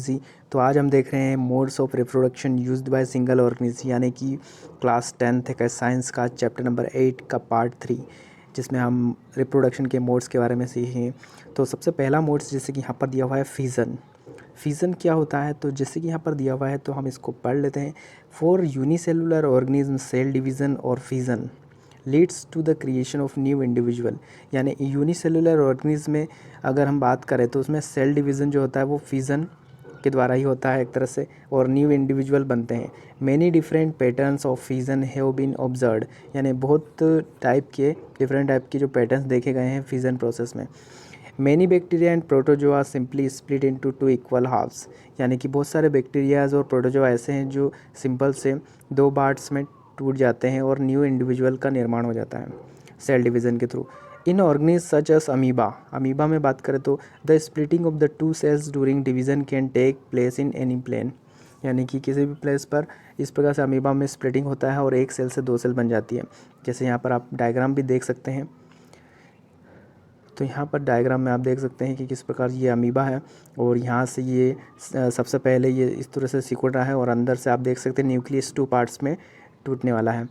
Pregnancy. तो आज हम देख रहे हैं modes of reproduction used by single organism, यानी कि क्लास 10th का साइंस का चैप्टर नंबर 8 का पार्ट 3, जिसमें हम रिप्रोडक्शन के मोड्स के बारे में सीखें। तो सबसे पहला मोड्स जैसे कि यहाँ पर दिया हुआ है फिजन। फिजन क्या होता है, तो जैसे कि यहाँ पर दिया हुआ है तो हम इसको पढ़ लेते हैं। For unicellular organism cell division और fission leads to the creation of new individual. यानी यूनिसेलुलर ऑर्गेनिज्म में अगर हम बात करें तो उसमें सेल डिवीज़न जो होता है वो फिजन के द्वारा ही होता है एक तरह से, और न्यू इंडिविजुअल बनते हैं। Many different patterns of fission have been observed, यानी बहुत डिफरेंट टाइप के जो पैटर्न्स देखे गए हैं फिजन प्रोसेस में। Many bacteria and protozoa simply split into two equal halves, यानी कि बहुत सारे बैक्टीरियाज और प्रोटोजोआ ऐसे हैं जो सिंपल से दो पार्ट्स में टूट जाते हैं और न्यू इंडिविजुअल का निर्माण हो जाता है सेल डिवीज़न के through. In organisms such as amoeba में बात करें तो the splitting of the two cells during division can take place in any plane, यानी कि किसी भी प्लेस पर इस प्रकार से अमीबा में स्प्लिटिंग होता है और एक सेल से दो सेल बन जाती है। जैसे यहाँ पर आप डायग्राम भी देख सकते हैं। तो यहाँ पर डायग्राम में आप देख सकते हैं कि किस प्रकार ये अमीबा है और यहाँ से ये सबसे पहले ये इस तरह से सिकुड़ रहा है और अंदर से आप देख सकते हैं न्यूक्लियस टू पार्ट्स में टूटने वाला है।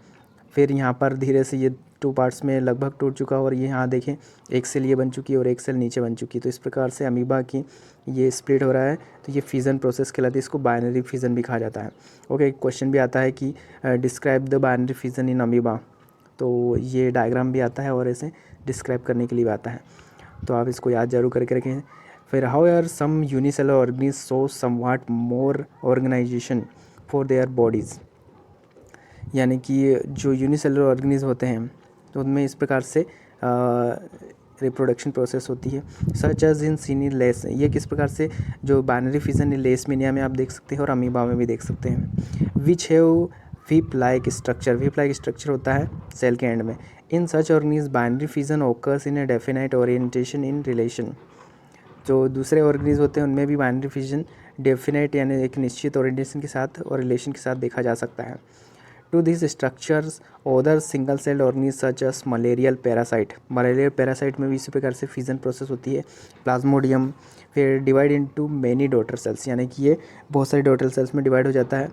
फिर यहाँ पर धीरे से ये टू पार्ट्स में लगभग टूट चुका और ये यहाँ देखें एक सेल ये बन चुकी है और एक सेल नीचे बन चुकी है। तो इस प्रकार से अमीबा की ये स्प्लिट हो रहा है, तो ये फिजन प्रोसेस कहलाती है। इसको बाइनरी फिजन भी कहा जाता है। ओके, क्वेश्चन भी आता है कि describe the binary fission in amoeba, तो ये डायग्राम भी आता है और इसे डिस्क्राइब करने के लिए भी आता है, तो आप इसको याद जरूर करके रखें। फिर however some unicellular organism show somewhat more organisation for their bodies, यानी कि जो यूनिसेलुलर ऑर्गेनिज्म होते हैं तो उनमें इस प्रकार से रिप्रोडक्शन प्रोसेस होती है। Such as in Sini less, ये किस प्रकार से जो बाइनरी फिजन लेसमेनिया में आप देख सकते हैं और अमीबा में भी देख सकते हैं। Which have whip like structure होता है सेल के एंड में। In such organism binary fission occurs in a definite orientation in relation, जो दूसरे ऑर्गेनिज्म होते हैं उनमें भी बाइनरी फिजन डेफिनाइट यानी एक निश्चित ओरिएंटेशन के साथ और रिलेशन के साथ देखा जा सकता है। To this structures other single cell organism such as malarial parasite में भी इसी प्रकार से फिजन प्रोसेस होती है। प्लाज्मोडियम फिर divide into many daughter cells, यानी कि ये बहुत सारे डॉटर सेल्स में डिवाइड हो जाता है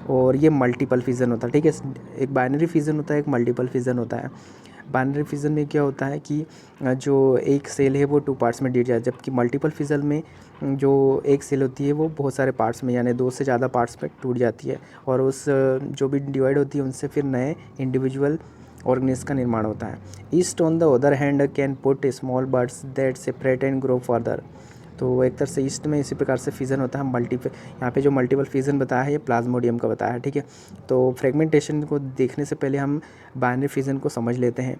और ये मल्टीपल फिजन होता है। ठीक है, एक बाइनरी फिजन होता है, एक मल्टीपल फिजन होता है। बाइनरी फिजन में क्या होता है कि जो एक सेल है वो टू पार्ट्स में डिवाइड जाए, जबकि मल्टीपल फिजन में जो एक सेल होती है वो बहुत सारे पार्ट्स में यानी दो से ज़्यादा पार्ट्स में टूट जाती है और उस जो भी डिवाइड होती है उनसे फिर नए इंडिविजुअल ऑर्गेनिज्म का निर्माण होता है। East on the other hand can put small birds that separate and grow further, तो एक तरह से ईस्ट में इसी प्रकार से फिजन होता है। यहाँ पे जो मल्टीपल फिजन बताया है ये प्लाज्मोडियम का बताया है। ठीक है, तो फ्रेगमेंटेशन को देखने से पहले हम बाइनरी फिजन को समझ लेते हैं।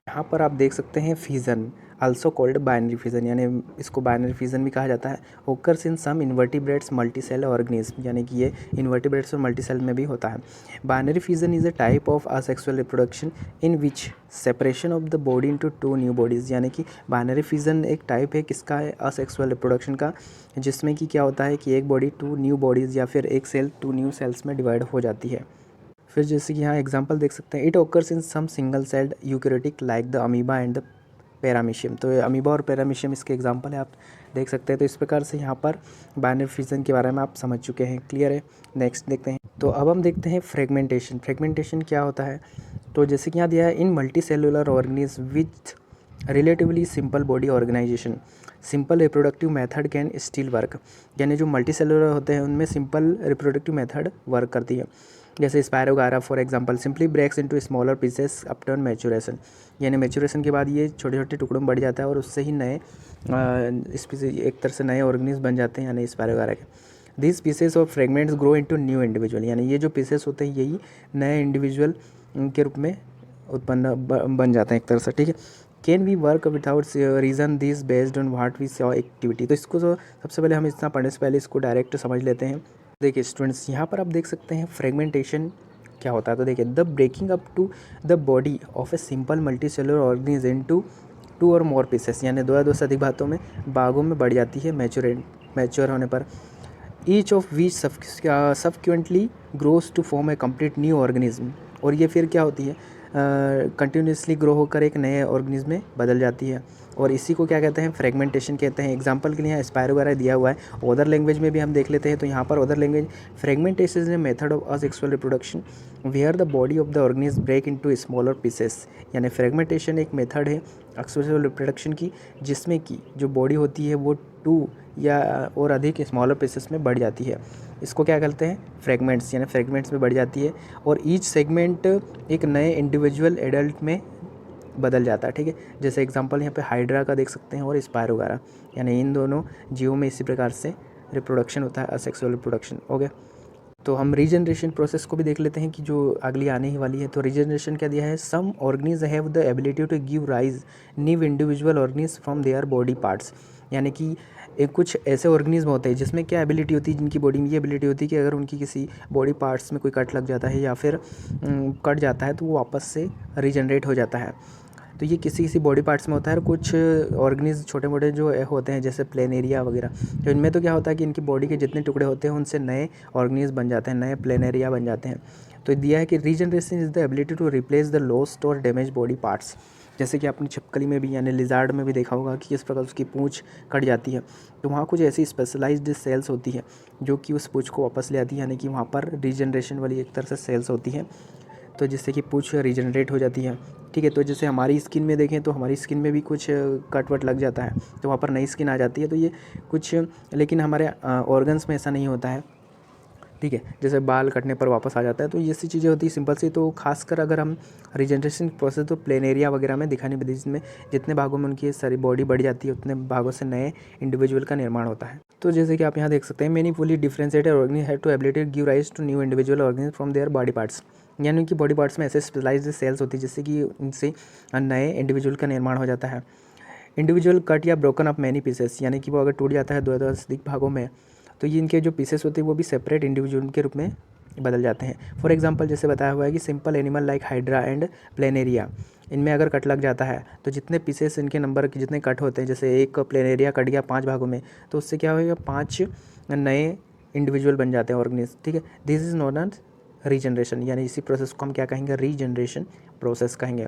यहाँ पर आप देख सकते हैं fission also called binary fission, यानी इसको बाइनरी फिजन भी कहा जाता है। ओकर्स इन सम इन्वर्टिब्रेट्स मल्टीसेल ऑर्गेनिज्म, यानी कि ये इन्वर्टिब्रेट्स और मल्टीसेल में भी होता है। Binary fission is a type of asexual reproduction in which separation of the body into two new bodies, यानी कि बाइनरी फिजन एक टाइप है किसका है, असेक्सुअल रिप्रोडक्शन का, जिसमें कि क्या होता है कि एक बॉडी टू न्यू बॉडीज़ या फिर एक सेल टू न्यू सेल्स में डिवाइड हो जाती है। फिर जैसे कि यहाँ एग्जांपल देख सकते हैं, it occurs in some single celled eukaryotic like the amoeba and the paramecium, तो अमीबा और पैरामीशियम इसके एग्जांपल है, आप देख सकते हैं। तो इस प्रकार से यहाँ पर बाइनरी फिजन के बारे में आप समझ चुके हैं, क्लियर है। नेक्स्ट देखते हैं, तो अब हम देखते हैं फ्रेगमेंटेशन क्या होता है। तो जैसे कि यहाँ दिया है, in multi cellular organism with relatively simple body organization simple reproductive method can still work, यानी जो मल्टी सेलुलर होते हैं उनमें सिंपल रिप्रोडक्टिव मेथड वर्क करती है। जैसे spirogyra for example simply breaks into smaller pieces after maturation, यानी maturation के बाद ये छोटे छोटे टुकड़ों में बढ़ जाता है और उससे ही नए स्पीसीज एक तरह से नए ऑर्गेनिज्म बन जाते हैं, यानी स्पायरोगारा के। This pieces of fragments grow into new individual, यानी ये जो पीसेस होते हैं यही नए इंडिविजुअल के रूप में उत्पन्न बन जाते हैं एक तरह से। ठीक है, can we work without reason this based on what we saw activity, तो इसको तो सबसे पहले हम इतना पढ़ने से पहले इसको डायरेक्ट समझ लेते हैं। देखिए स्टूडेंट्स, यहाँ पर आप देख सकते हैं फ्रेगमेंटेशन क्या होता है। तो देखिए, the breaking up to the body of a simple multi cellular organism into two और मोर पीसेस, यानी दो या दो से अधिक भागों में बढ़ जाती है मैच्योर होने पर। Each of which subsequently grows to form a complete new organism, और ये फिर क्या होती है, कंटिन्यूसली ग्रो होकर एक नए ऑर्गेनिज्म में बदल जाती है, और इसी को क्या कहते हैं, फ्रेगमेंटेशन कहते हैं। एग्जांपल के लिए यहाँ स्पाइरो वगैरह दिया हुआ है। अदर लैंग्वेज में भी हम देख लेते हैं, तो यहाँ पर other language, fragmentation is a method of asexual reproduction where the body of the organism break into smaller pieces. यानी फ्रेगमेंटेशन एक मेथड है एक्सक्लूसिव रिप्रोडक्शन की, जिसमें कि जो बॉडी होती है वो 2 या और अधिक स्मॉलर पीसेस में बढ़ जाती है। इसको क्या कहते हैं, फ्रेगमेंट्स, यानी फ्रेगमेंट्स में बढ़ जाती है, और ईच सेगमेंट एक नए इंडिविजुअल एडल्ट में बदल जाता है। ठीक है, जैसे एग्जांपल यहाँ पे हाइड्रा का देख सकते हैं और स्पाइरो वगैरह, यानी इन दोनों जीवों में इसी प्रकार से रिप्रोडक्शन होता है, असेक्सुअल रिप्रोडक्शन। ओके, तो हम रीजनरेशन प्रोसेस को भी देख लेते हैं कि जो अगली आने ही वाली है। तो रीजनरेशन क्या दिया है, some organism have the ability to give rise new individual organism from their body parts. यानी कि एक कुछ ऐसे ऑर्गेनिज्म होते हैं जिसमें क्या एबिलिटी होती है, जिनकी बॉडी में ये एबिलिटी होती है कि अगर उनकी किसी बॉडी पार्ट्स में कोई कट लग जाता है या फिर कट जाता है तो वो वापस से रीजनरेट हो जाता है। तो ये किसी किसी बॉडी पार्ट्स में होता है, और कुछ ऑर्गेनिज्म छोटे मोटे जो होते हैं जैसे प्लेनेरिया वगैरह, तो इनमें तो क्या होता है कि इनकी बॉडी के जितने टुकड़े होते हैं उनसे नए ऑर्गेनिज्म बन जाते हैं, नए प्लेनेरिया बन जाते हैं। तो दिया है कि regeneration is the ability to replace the lost और डैमेज बॉडी पार्ट्स। जैसे कि आपने छिपकली में भी यानी लिजार्ड में भी देखा होगा कि किस प्रकार उसकी पूंछ कट जाती है, तो वहाँ कुछ ऐसी स्पेशलाइज्ड सेल्स होती है जो कि उस पूंछ को वापस ले आती है, यानी कि वहाँ पर रीजनरेशन वाली एक तरह से सेल्स होती हैं, तो जिससे कि पूंछ रीजनरेट हो जाती है। ठीक है, तो जैसे हमारी स्किन में देखें तो हमारी स्किन में भी कुछ कट वट लग जाता है तो वहाँ पर नई स्किन आ जाती है, तो ये कुछ, लेकिन हमारे ऑर्गन्स में ऐसा नहीं होता है। ठीक है, जैसे बाल कटने पर वापस आ जाता है, तो ये सी चीज़ें होती है सिंपल सी। तो खासकर अगर हम रीजनरेशन प्रोसेस तो प्लेनेरिया वगैरह में दिखाई नहीं देती, जिसमें जितने भागों में उनकी सारी बॉडी बढ़ जाती है उतने भागों से नए इंडिविजुअल का निर्माण होता है। तो जैसे कि आप यहाँ देख सकते हैं, many fully differentiated organism have to ability give rise to new individual organism from their body parts. यानी उनकी बॉडी पार्ट्स में ऐसे स्पेशलाइज्ड सेल्स होती है जिससे कि उनसे नए इंडिविजुअल का निर्माण हो जाता है। इंडिविजुअल कट या ब्रोकन अप मैनी पीसेस, यानी कि वो अगर टूट जाता है 2 या अधिक भागों में, तो ये इनके जो पीसेस होते हैं वो भी सेपरेट इंडिविजुअल के रूप में बदल जाते हैं। फॉर एग्जांपल जैसे बताया हुआ है कि simple animal like hydra and planaria, इनमें अगर कट लग जाता है तो जितने पीसेस इनके नंबर के जितने कट होते हैं, जैसे एक प्लेनेरिया कट गया 5 भागों में, तो उससे क्या होगा, 5 नए इंडिविजुअल बन जाते हैं ऑर्गेनिज्म। ठीक है, this is known as regeneration, यानी इसी प्रोसेस को हम क्या कहेंगे, रीजनरेशन प्रोसेस कहेंगे।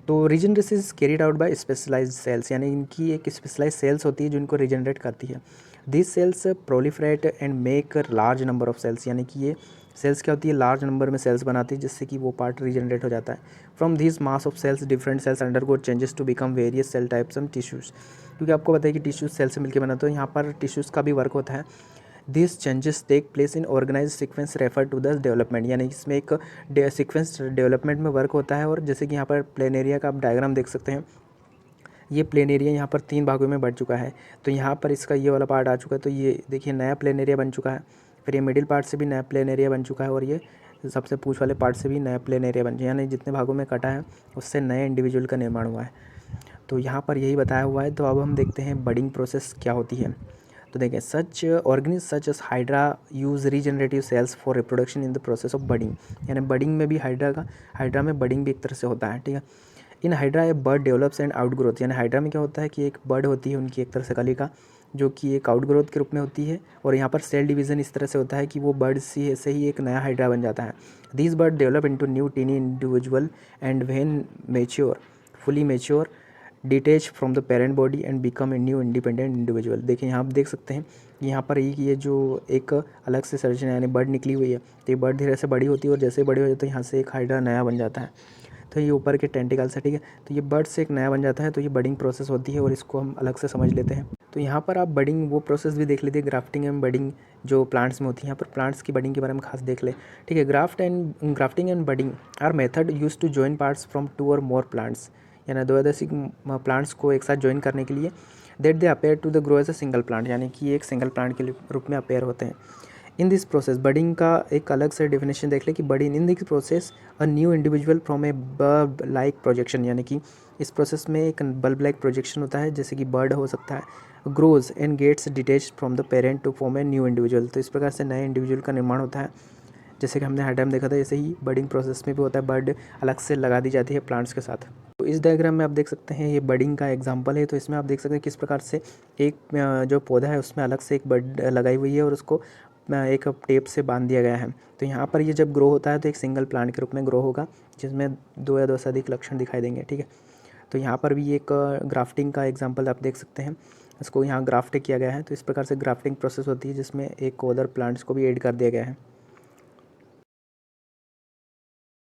तो regeneration is carried out by specialised cells, यानी इनकी एक स्पेशलाइज्ड सेल्स होती है जो इनको रीजनरेट करती है। This cells proliferate and make large number of cells, यानी कि ये सेल्स क्या होती है, लार्ज नंबर में सेल्स बनाती है जिससे कि वो पार्ट रीजनरेट हो जाता है। From this mass of cells different cells undergo changes to become various cell types and tissues, क्योंकि आपको पता है कि टिश्यूज सेल से मिलकर बना, तो यहाँ पर टिश्यूज़ का भी वर्क होता है। This changes take place in organise sequence refer to the development, यानी इसमें एक सीक्वेंस डेवलपमेंट में वर्क होता है। और जैसे कि यहाँ पर प्लेनेरिया का आप डायग्राम देख सकते हैं, ये प्लेनेरिया यहाँ पर 3 भागों में बढ़ चुका है, तो यहाँ पर इसका ये वाला पार्ट आ चुका है, तो ये देखिए नया प्लेनेरिया बन चुका है। फिर ये मिडिल पार्ट से भी नया प्लेनेरिया बन चुका है, और ये सबसे पूंछ वाले पार्ट से भी नया प्लेनेरिया बन चुका है, यानी जितने भागों में कटा है उससे नए इंडिविजुअल का निर्माण हुआ है। तो यहाँ पर यही बताया हुआ है। तो अब हम देखते हैं बडिंग प्रोसेस क्या होती है। तो देखें, such organism such as hydra use regenerative cells for reproduction in the process of budding, यानी बडिंग में भी हाइड्रा में बडिंग भी एक तरह से होता है। ठीक है, in hydra A bird develops and outgrowth, यानी हाइड्रा में क्या होता है कि एक बर्ड होती है उनकी एक तरह से कली का, जो कि एक आउटग्रोथ के रूप में होती है, और यहाँ पर सेल डिवीज़न इस तरह से होता है कि वो बर्ड से ही एक नया हाइड्रा बन जाता है। This bird develop into new tiny individual and when mature fully mature detach from the parent body and become a new independent individual. देखिए यहाँ आप देख सकते हैं यहाँ पर ये जो एक अलग से संरचना यानी बर्ड निकली हुई है, तो ये बर्ड धीरे से बड़ी होती है, और जैसे बड़ी हो जाती है तो यहाँ से एक हाइड्रा नया बन जाता है। तो ये ऊपर के टेंटिकल्स है। ठीक है, तो ये बर्ड से एक नया बन जाता है, तो ये बडिंग प्रोसेस होती है, और इसको हम अलग से समझ लेते हैं। तो यहाँ पर आप बडिंग वो प्रोसेस भी देख लीजिए, ग्राफ्टिंग एंड बडिंग जो प्लांट्स में होती है। यहाँ पर प्लांट्स की बडिंग के बारे में खास देख ले। ठीक है, grafting and budding are method use to join parts from 2 और मोर प्लांट्स, यानी 2 या अधिक प्लांट्स को एक साथ ज्वाइन करने के लिए that they appear to the grow as a single plant, यानी कि एक सिंगल प्लांट के रूप में अपेयर होते हैं। इन दिस प्रोसेस बडिंग का एक अलग से डेफिनेशन देख ले कि budding in this process a new individual from A bulb like projection, यानी कि इस प्रोसेस में एक बल्ब लाइक प्रोजेक्शन होता है, जैसे कि बर्ड हो सकता है, grows and gets detach from the parent to form a new individual. तो इस प्रकार से नए इंडिविजुअल का निर्माण होता है, जैसे कि हमने हर टाइम देखा था, ऐसे ही बडिंग प्रोसेस में भी होता है, बर्ड अलग से लगा दी जाती है प्लांट्स के साथ। तो इस डायग्राम में आप देख सकते हैं ये बडिंग का एग्जांपल है। तो इसमें आप देख सकते हैं किस प्रकार से एक जो पौधा है उसमें अलग से एक बड लगाई हुई है, और उसको एक टेप से बांध दिया गया है। तो यहाँ पर ये जब ग्रो होता है तो एक सिंगल प्लांट के रूप में ग्रो होगा, जिसमें 2 या 2 से अधिक लक्षण दिखाई देंगे, ठीक है। तो यहाँ पर भी एक ग्राफ्टिंग का एग्जांपल आप देख सकते हैं, इसको यहाँ ग्राफ्ट किया गया है। तो इस प्रकार से ग्राफ्टिंग प्रोसेस होती है जिसमें एक को अदर प्लांट्स को भी ऐड कर दिया गया है।